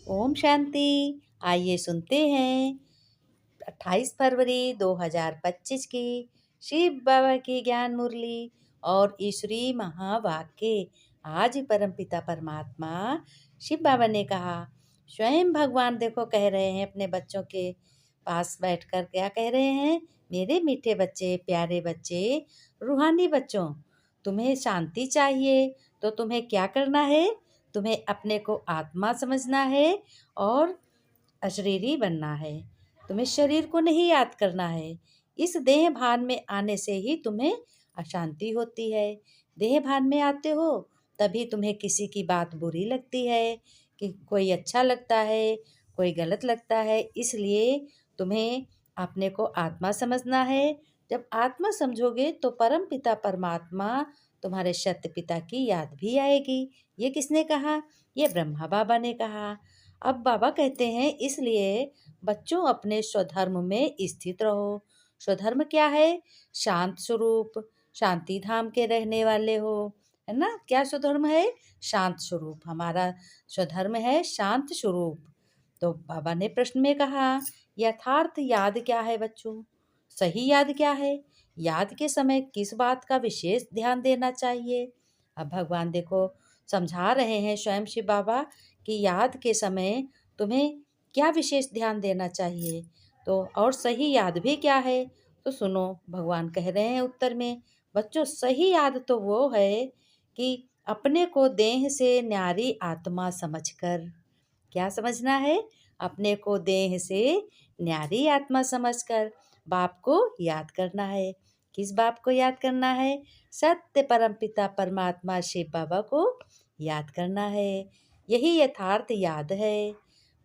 ओम शांति। आइए सुनते हैं 28 फरवरी 2025 की शिव बाबा की ज्ञान मुरली और ईश्वरी महावाक्य। आज परमपिता परमात्मा शिव बाबा ने कहा, स्वयं भगवान देखो कह रहे हैं अपने बच्चों के पास बैठकर, क्या कह रहे हैं? मेरे मीठे बच्चे, प्यारे बच्चे, रूहानी बच्चों, तुम्हें शांति चाहिए तो तुम्हें क्या करना है? तुम्हें अपने को आत्मा समझना है और अशरीरी बनना है। तुम्हें शरीर को नहीं याद करना है। इस देह भान में आने से ही तुम्हें अशांति होती है। देह भान में आते हो तभी तुम्हें किसी की बात बुरी लगती है, कि कोई अच्छा लगता है, कोई गलत लगता है। इसलिए तुम्हें अपने को आत्मा समझना है। जब आत्मा समझोगे तो परम पिता परमात्मा तुम्हारे सत्य पिता की याद भी आएगी। ये किसने कहा? ये ब्रह्मा बाबा ने कहा। अब बाबा कहते हैं, इसलिए बच्चों अपने स्वधर्म में स्थित रहो। स्वधर्म क्या है? शांत स्वरूप, शांति धाम के रहने वाले हो, है ना? क्या स्वधर्म है? शांत स्वरूप। हमारा स्वधर्म है शांत स्वरूप। तो बाबा ने प्रश्न में कहा, यथार्थ याद क्या है बच्चों? सही याद क्या है? याद के समय किस बात का विशेष ध्यान देना चाहिए? अब भगवान देखो समझा रहे हैं स्वयं शिव बाबा कि याद के समय तुम्हें क्या विशेष ध्यान देना चाहिए। तो और सही याद भी क्या है? तो सुनो, भगवान कह रहे हैं उत्तर में, बच्चों सही याद तो वो है कि अपने को देह से न्यारी आत्मा समझकर। क्या समझना है? अपने को देह से न्यारी आत्मा समझकर बाप को याद करना है। किस बाप को याद करना है? सत्य परमपिता परमात्मा शिव बाबा को याद करना है। यही यथार्थ याद है।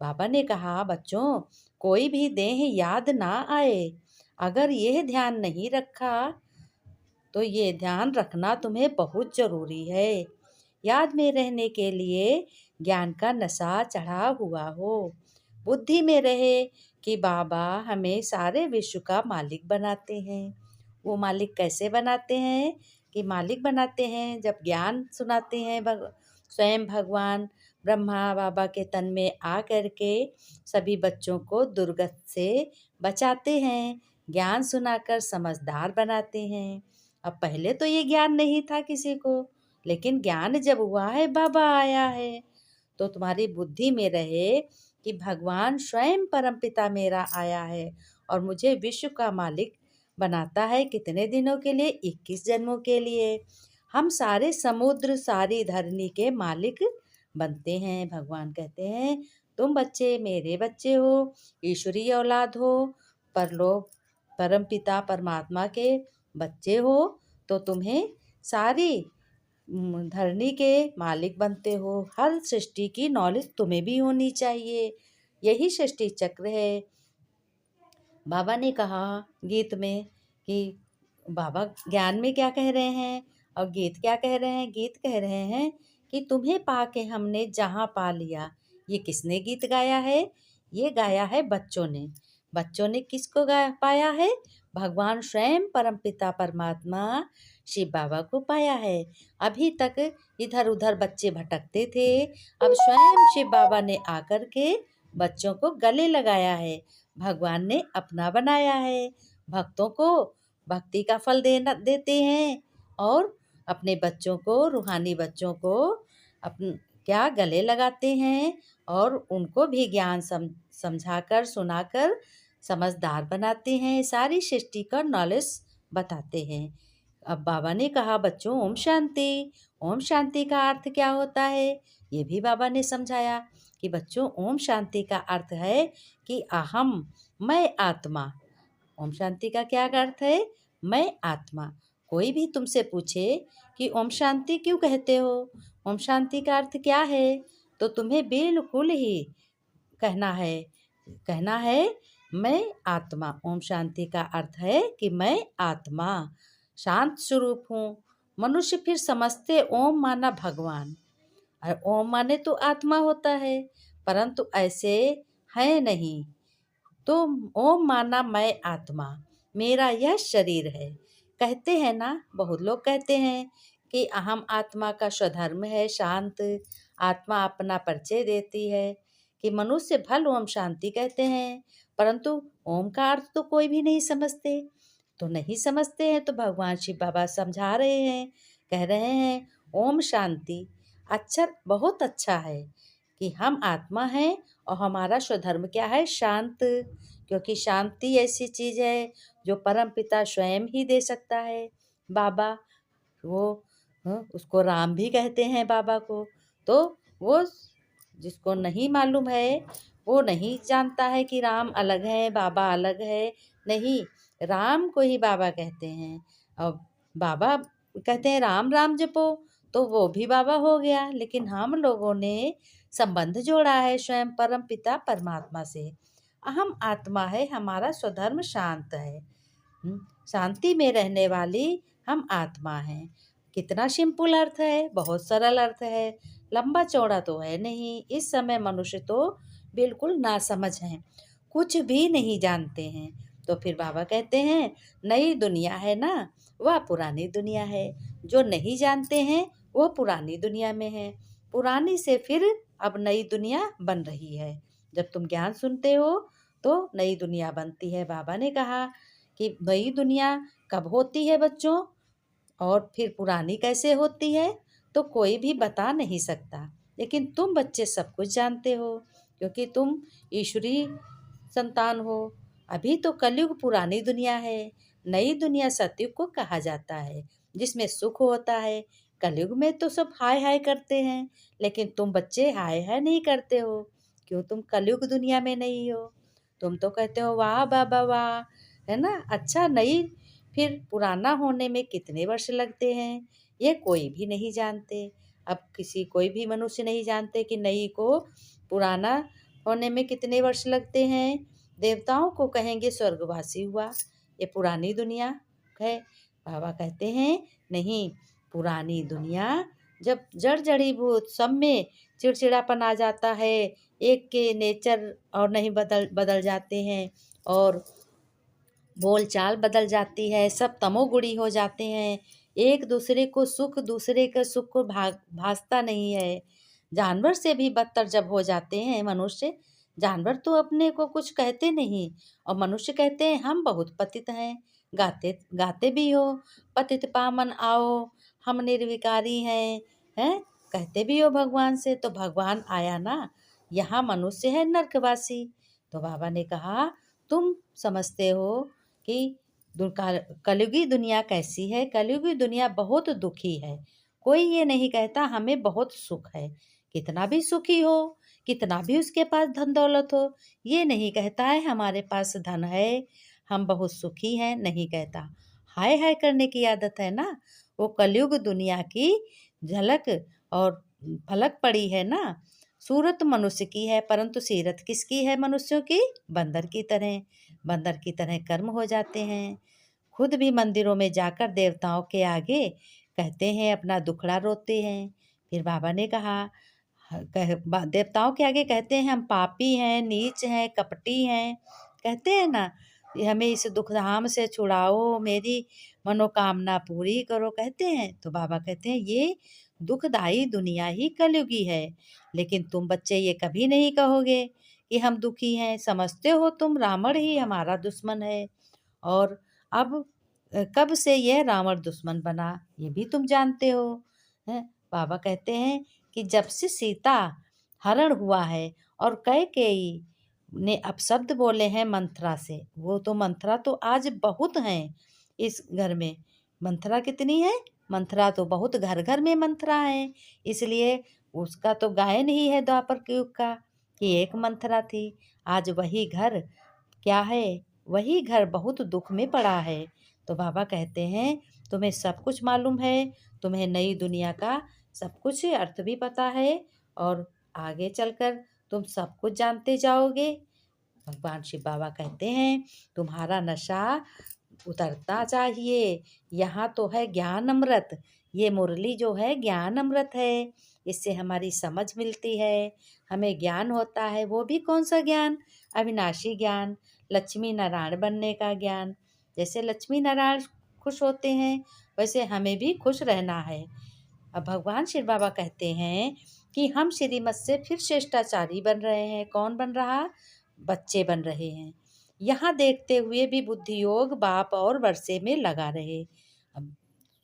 बाबा ने कहा, बच्चों कोई भी देह याद ना आए, अगर यह ध्यान नहीं रखा तो ये ध्यान रखना तुम्हें बहुत जरूरी है। याद में रहने के लिए ज्ञान का नशा चढ़ा हुआ हो। बुद्धि में रहे कि बाबा हमें सारे विश्व का मालिक बनाते हैं। वो मालिक कैसे बनाते हैं? कि मालिक बनाते हैं जब ज्ञान सुनाते हैं। स्वयं भगवान ब्रह्मा बाबा के तन में आ करके सभी बच्चों को दुर्गत से बचाते हैं। ज्ञान सुनाकर समझदार बनाते हैं। अब पहले तो ये ज्ञान नहीं था किसी को, लेकिन ज्ञान जब हुआ है, बाबा आया है, तो तुम्हारी बुद्धि में रहे कि भगवान स्वयं परमपिता मेरा आया है और मुझे विश्व का मालिक बनाता है। कितने दिनों के लिए? 21 जन्मों के लिए। हम सारे समुद्र, सारी धरनी के मालिक बनते हैं। भगवान कहते हैं, तुम बच्चे मेरे बच्चे हो, ईश्वरीय औलाद हो, परलोक परम पिता परमात्मा के बच्चे हो, तो तुम्हें सारी धरनी के मालिक बनते हो। हर सृष्टि की नॉलेज तुम्हें भी होनी चाहिए। यही सृष्टि चक्र है। बाबा ने कहा गीत में कि बाबा ज्ञान में क्या कह रहे हैं और गीत क्या कह रहे हैं? गीत कह रहे हैं कि तुम्हें पाके हमने जहाँ पा लिया। ये किसने गीत गाया है? ये गाया है बच्चों ने। बच्चों ने किसको पाया है? भगवान स्वयं परमपिता परमात्मा शिव बाबा को पाया है। अभी तक इधर उधर बच्चे भटकते थे, अब स्वयं शिव बाबा ने आकर के बच्चों को गले लगाया है। भगवान ने अपना बनाया है। भक्तों को भक्ति का फल देते हैं और अपने बच्चों को, रूहानी बच्चों को अपन क्या गले लगाते हैं और उनको भी ज्ञान समझाकर, सुनाकर समझदार बनाते हैं। सारी सृष्टि का नॉलेज बताते हैं। अब बाबा ने कहा, बच्चों ओम शांति। ओम शांति का अर्थ क्या होता है? ये भी बाबा ने समझाया कि बच्चों ओम शांति का अर्थ है कि अहम, मैं आत्मा। ओम शांति का क्या अर्थ है? मैं आत्मा। कोई भी तुमसे पूछे कि ओम शांति क्यों कहते हो, ओम शांति का अर्थ क्या है, तो तुम्हें बिल्कुल ही कहना है मैं आत्मा। ओम शांति का अर्थ है कि मैं आत्मा शांत स्वरूप हूँ। मनुष्य फिर समझते ओम माना भगवान, और ओम माने तो आत्मा होता है, परंतु ऐसे है नहीं। तो ओम माना मैं आत्मा, मेरा यह शरीर है। कहते हैं ना, बहुत लोग कहते हैं कि अहम आत्मा का स्वधर्म है शांत। आत्मा अपना परिचय देती है कि मनुष्य भल ओम शांति कहते हैं, परंतु ओम का अर्थ तो कोई भी नहीं समझते। तो नहीं समझते हैं तो भगवान शिव बाबा समझा रहे हैं, कह रहे हैं ओम शांति अक्षर बहुत अच्छा है कि हम आत्मा हैं और हमारा स्वधर्म क्या है, शांत। क्योंकि शांति ऐसी चीज़ है जो परम पिता स्वयं ही दे सकता है। बाबा वो उसको राम भी कहते हैं बाबा को। तो वो जिसको नहीं मालूम है वो नहीं जानता है कि राम अलग है बाबा अलग है। नहीं, राम को ही बाबा कहते हैं और बाबा कहते हैं राम राम जपो, तो वो भी बाबा हो गया। लेकिन हम लोगों ने संबंध जोड़ा है स्वयं परम पिता परमात्मा से। हम आत्मा है, हमारा स्वधर्म शांत है। शांति में रहने वाली हम आत्मा हैं। कितना सिंपल अर्थ है, बहुत सरल अर्थ है, लंबा चौड़ा तो है नहीं। इस समय मनुष्य तो बिल्कुल नासमझ हैं, कुछ भी नहीं जानते हैं। तो फिर बाबा कहते हैं नई दुनिया है ना, वह पुरानी दुनिया है। जो नहीं जानते हैं वो पुरानी दुनिया में है, पुरानी से फिर अब नई दुनिया बन रही है। जब तुम ज्ञान सुनते हो तो नई दुनिया बनती है। बाबा ने कहा कि नई दुनिया कब होती है बच्चों, और फिर पुरानी कैसे होती है, तो कोई भी बता नहीं सकता। लेकिन तुम बच्चे सब कुछ जानते हो क्योंकि तुम ईश्वरीय संतान हो। अभी तो कलयुग पुरानी दुनिया है, नई दुनिया सतयुग को कहा जाता है, जिसमें सुख होता है। कलयुग में तो सब हाय हाय करते हैं, लेकिन तुम बच्चे हाय हाय नहीं करते हो। क्यों? तुम कलयुग दुनिया में नहीं हो। तुम तो कहते हो वाह बाबा वाह, है ना। अच्छा, नई फिर पुराना होने में कितने वर्ष लगते हैं ये कोई भी नहीं जानते। अब कोई भी मनुष्य नहीं जानते कि नई को पुराना होने में कितने वर्ष लगते हैं। देवताओं को कहेंगे स्वर्गवासी हुआ, ये पुरानी दुनिया है। बाबा कहते हैं नहीं, पुरानी दुनिया जब जड़ जड़ीभूत सब में चिड़चिड़ापन आ जाता है, एक के नेचर और नहीं बदल बदल जाते हैं और बोल चाल बदल जाती है, सब तमोगुणी हो जाते हैं, एक दूसरे को सुख दूसरे के सुख को भासता नहीं है। जानवर से भी बदतर जब हो जाते हैं मनुष्य, जानवर तो अपने को कुछ कहते नहीं और मनुष्य कहते हैं हम बहुत पतित हैं। गाते गाते भी हो पतित पावन आओ, हम निर्विकारी हैं कहते भी हो भगवान से। तो भगवान आया ना, यहाँ मनुष्य है नरकवासी। तो बाबा ने कहा तुम समझते हो कि कलयुगी दुनिया कैसी है। कलयुगी दुनिया बहुत दुखी है। कोई ये नहीं कहता हमें बहुत सुख है, कितना भी सुखी हो, कितना भी उसके पास धन दौलत हो, ये नहीं कहता है हमारे पास धन है हम बहुत सुखी हैं, नहीं कहता। हाय हाय करने की आदत है ना, वो कलयुग दुनिया की झलक और फलक पड़ी है ना। सूरत मनुष्य की है परंतु सीरत किसकी है मनुष्यों की, बंदर की तरह। बंदर की तरह कर्म हो जाते हैं। खुद भी मंदिरों में जाकर देवताओं के आगे कहते हैं अपना दुखड़ा रोते हैं। फिर बाबा ने कहा देवताओं के आगे कहते हैं हम पापी हैं, नीच हैं, कपटी हैं, कहते हैं ना, ये हमें इस दुखधाम से छुड़ाओ, मेरी मनोकामना पूरी करो, कहते हैं। तो बाबा कहते हैं ये दुखदाई दुनिया ही कलयुगी है। लेकिन तुम बच्चे ये कभी नहीं कहोगे कि हम दुखी हैं। समझते हो तुम रावण ही हमारा दुश्मन है, और अब कब से यह रावण दुश्मन बना ये भी तुम जानते हो। हैं? बाबा कहते हैं कि जब से सीता हरण हुआ है और कैकेयी ने अपशब्द बोले हैं मंथरा से, वो तो मंथरा तो आज बहुत हैं इस घर में। मंथरा कितनी है, मंथरा तो बहुत घर घर में मंथरा है। इसलिए उसका तो गायन ही है द्वापर के युग का कि एक मंथरा थी। आज वही घर क्या है, वही घर बहुत दुख में पड़ा है। तो बाबा कहते हैं तुम्हें सब कुछ मालूम है, तुम्हें नई दुनिया का सब कुछ अर्थ भी पता है और आगे चलकर तुम सब कुछ जानते जाओगे। भगवान शिव बाबा कहते हैं तुम्हारा नशा उतरना चाहिए। यहाँ तो है ज्ञान अमृत, ये मुरली जो है ज्ञान अमृत है, इससे हमारी समझ मिलती है, हमें ज्ञान होता है। वो भी कौन सा ज्ञान, अविनाशी ज्ञान, लक्ष्मी नारायण बनने का ज्ञान। जैसे लक्ष्मी नारायण खुश होते हैं वैसे हमें भी खुश रहना है। अब भगवान शिव बाबा कहते हैं कि हम श्रीमत से फिर शिष्टाचारी बन रहे हैं। कौन बन रहा? बच्चे बन रहे हैं। यहाँ देखते हुए भी बुद्धि योग बाप और वर्षे में लगा रहे। अब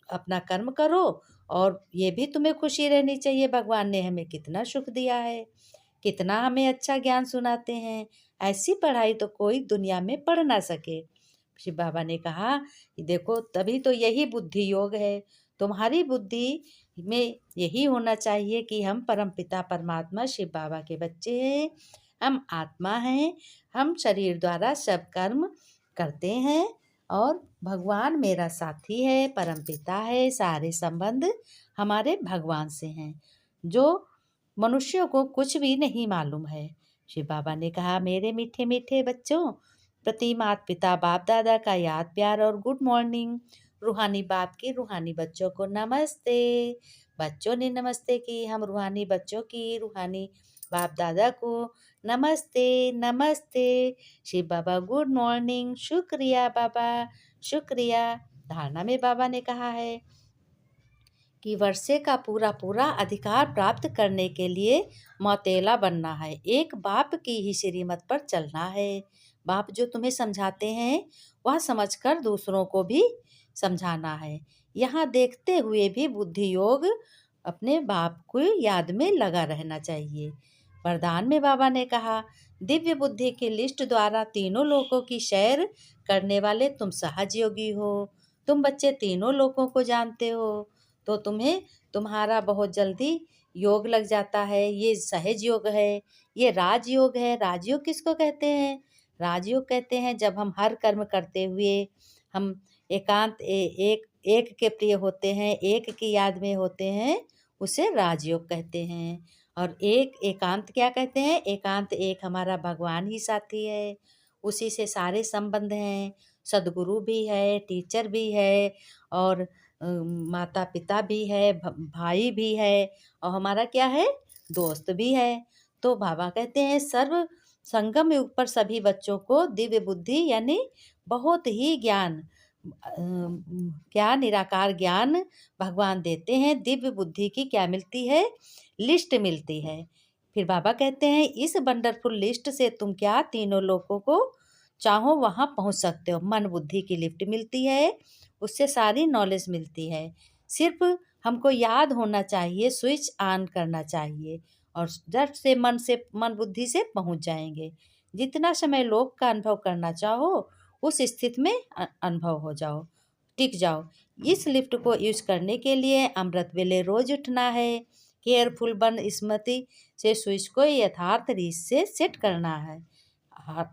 अपना कर्म करो और ये भी तुम्हें खुशी रहनी चाहिए, भगवान ने हमें कितना सुख दिया है, कितना हमें अच्छा ज्ञान सुनाते हैं। ऐसी पढ़ाई तो कोई दुनिया में पढ़ ना सके। शिव बाबा ने कहा कि देखो, तभी तो यही बुद्धि योग है। तुम्हारी बुद्धि में यही होना चाहिए कि हम परमपिता परमात्मा शिव बाबा के बच्चे हैं, हम आत्मा हैं, हम शरीर द्वारा सब कर्म करते हैं और भगवान मेरा साथी है, परमपिता है, सारे संबंध हमारे भगवान से हैं, जो मनुष्यों को कुछ भी नहीं मालूम है। शिव बाबा ने कहा, मेरे मीठे मीठे बच्चों, प्रति माता पिता बाप दादा का याद प्यार और गुड मॉर्निंग। रूहानी बाप की रूहानी बच्चों को नमस्ते। बच्चों ने नमस्ते की, हम रूहानी बच्चों की रूहानी बाप दादा को नमस्ते नमस्ते। शिव बाबा गुड मॉर्निंग, शुक्रिया बाबा, शुक्रिया। धारणा में बाबा ने कहा है कि वर्षे का पूरा पूरा अधिकार प्राप्त करने के लिए मौतेला बनना है। एक बाप की ही श्रीमत पर चलना है। बाप जो तुम्हें समझाते हैं वह समझकर दूसरों को भी समझाना है। यहाँ देखते हुए भी बुद्धि योग अपने बाप को याद में लगा रहना चाहिए। वरदान में बाबा ने कहा, दिव्य बुद्धि की लिस्ट द्वारा तीनों लोकों की सैर करने वाले तुम सहज योगी हो। तुम बच्चे तीनों लोकों को जानते हो, तो तुम्हें तुम्हारा बहुत जल्दी योग लग जाता है। ये सहज योग है, ये राजयोग है। राजयोग किसको कहते हैं? राजयोग कहते हैं जब हम हर कर्म करते हुए हम एकांत एक एक के प्रिय होते हैं, एक की याद में होते हैं, उसे राजयोग कहते हैं। और एक एकांत क्या कहते हैं? एकांत एक हमारा भगवान ही साथी है, उसी से सारे संबंध हैं। सदगुरु भी है, टीचर भी है, और माता पिता भी है, भाई भी है, और हमारा क्या है? दोस्त भी है। तो बाबा कहते हैं सर्व संगम युग पर सभी बच्चों को दिव्य बुद्धि यानी बहुत ही ज्ञान, क्या निराकार ज्ञान भगवान देते हैं। दिव्य बुद्धि की क्या मिलती है? लिस्ट मिलती है। फिर बाबा कहते हैं इस वंडरफुल लिस्ट से तुम क्या तीनों लोगों को चाहो वहाँ पहुँच सकते हो। मन बुद्धि की लिफ्ट मिलती है, उससे सारी नॉलेज मिलती है। सिर्फ हमको याद होना चाहिए, स्विच ऑन करना चाहिए और झट से मन बुद्धि से पहुँच जाएंगे। जितना समय लोक का अनुभव करना चाहो उस स्थिति में अनुभव हो जाओ, टिक जाओ। इस लिफ्ट को यूज करने के लिए अमृत वेले रोज उठना है। केयरफुल बन स्मृति से स्विच को यथार्थ रीत से सेट करना है।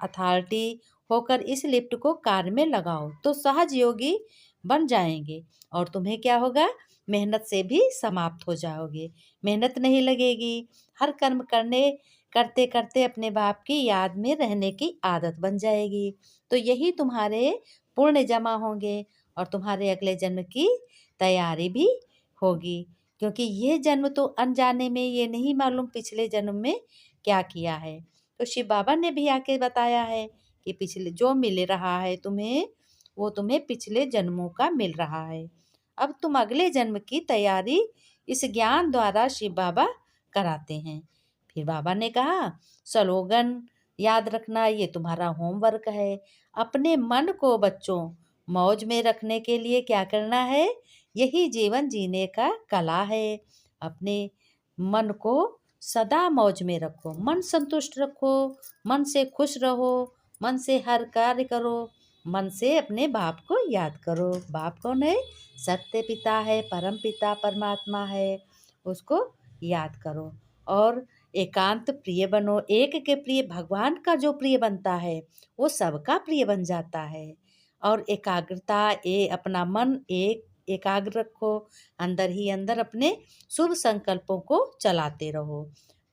अथॉरिटी होकर इस लिफ्ट को कार्य में लगाओ तो सहज योगी बन जाएंगे और तुम्हें क्या होगा? मेहनत से भी समाप्त हो जाओगे, मेहनत नहीं लगेगी। हर कर्म करते करते अपने बाप की याद में रहने की आदत बन जाएगी, तो यही तुम्हारे पुण्य जमा होंगे और तुम्हारे अगले जन्म की तैयारी भी होगी। क्योंकि ये जन्म तो अनजाने में, ये नहीं मालूम पिछले जन्म में क्या किया है। तो शिव बाबा ने भी आके बताया है कि पिछले जो मिल रहा है तुम्हें, वो तुम्हें पिछले जन्मों का मिल रहा है। अब तुम अगले जन्म की तैयारी इस ज्ञान द्वारा शिव बाबा कराते हैं। फिर बाबा ने कहा स्लोगन याद रखना, ये तुम्हारा होमवर्क है। अपने मन को बच्चों मौज में रखने के लिए क्या करना है? यही जीवन जीने का कला है। अपने मन को सदा मौज में रखो, मन संतुष्ट रखो, मन से खुश रहो, मन से हर कार्य करो, मन से अपने बाप को याद करो। बाप कौन है? सत्य पिता है, परम पिता परमात्मा है, उसको याद करो और एकांत प्रिय बनो। एक के प्रिय भगवान का जो प्रिय बनता है वो सबका प्रिय बन जाता है। और एकाग्रता, अपना मन एकाग्र रखो, अंदर ही अंदर अपने शुभ संकल्पों को चलाते रहो।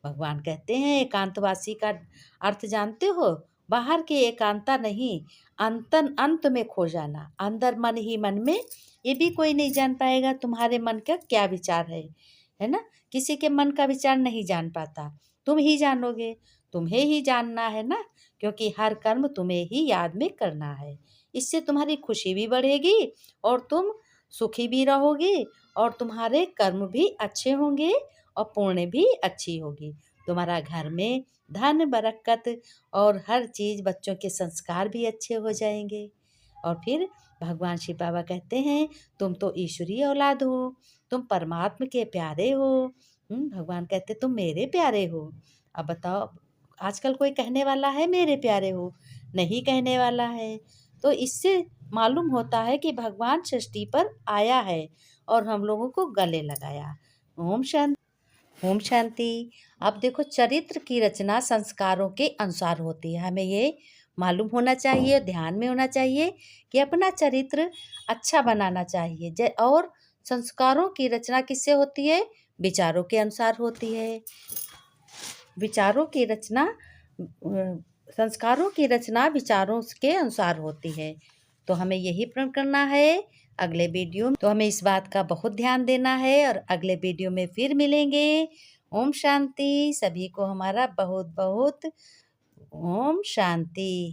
भगवान कहते हैं एकांतवासी का अर्थ जानते हो? बाहर की एकांता नहीं, अंत में खो जाना। अंदर मन ही मन में, ये भी कोई नहीं जान पाएगा तुम्हारे मन का क्या विचार है ना? किसी के मन का विचार नहीं जान पाता, तुम ही जानोगे। तुम्हें ही जानना है ना, क्योंकि हर कर्म तुम्हें ही याद में करना है। इससे तुम्हारी खुशी भी बढ़ेगी और तुम सुखी भी रहोगे और तुम्हारे कर्म भी अच्छे होंगे और पुण्य भी अच्छी होगी। तुम्हारा घर में धन बरकत और हर चीज़, बच्चों के संस्कार भी अच्छे हो जाएंगे। और फिर भगवान शिव बाबा कहते हैं तुम तो ईश्वरीय औलाद हो, तुम परमात्मा के प्यारे हो। भगवान कहते तुम मेरे प्यारे हो। अब बताओ, आजकल कोई कहने वाला है मेरे प्यारे हो? नहीं कहने वाला है। तो इससे मालूम होता है कि भगवान सृष्टि पर आया है और हम लोगों को गले लगाया। ओम शांति। ओम शांति। अब देखो, चरित्र की रचना संस्कारों के अनुसार होती है। हमें ये मालूम होना चाहिए, ध्यान में होना चाहिए कि अपना चरित्र अच्छा बनाना चाहिए। और संस्कारों की रचना किससे होती है? विचारों के अनुसार होती है। विचारों की रचना संस्कारों की रचना विचारों के अनुसार होती है। तो हमें यही प्रण करना है। अगले वीडियो में तो हमें इस बात का बहुत ध्यान देना है और अगले वीडियो में फिर मिलेंगे। ओम शांति। सभी को हमारा बहुत बहुत ओम शांति।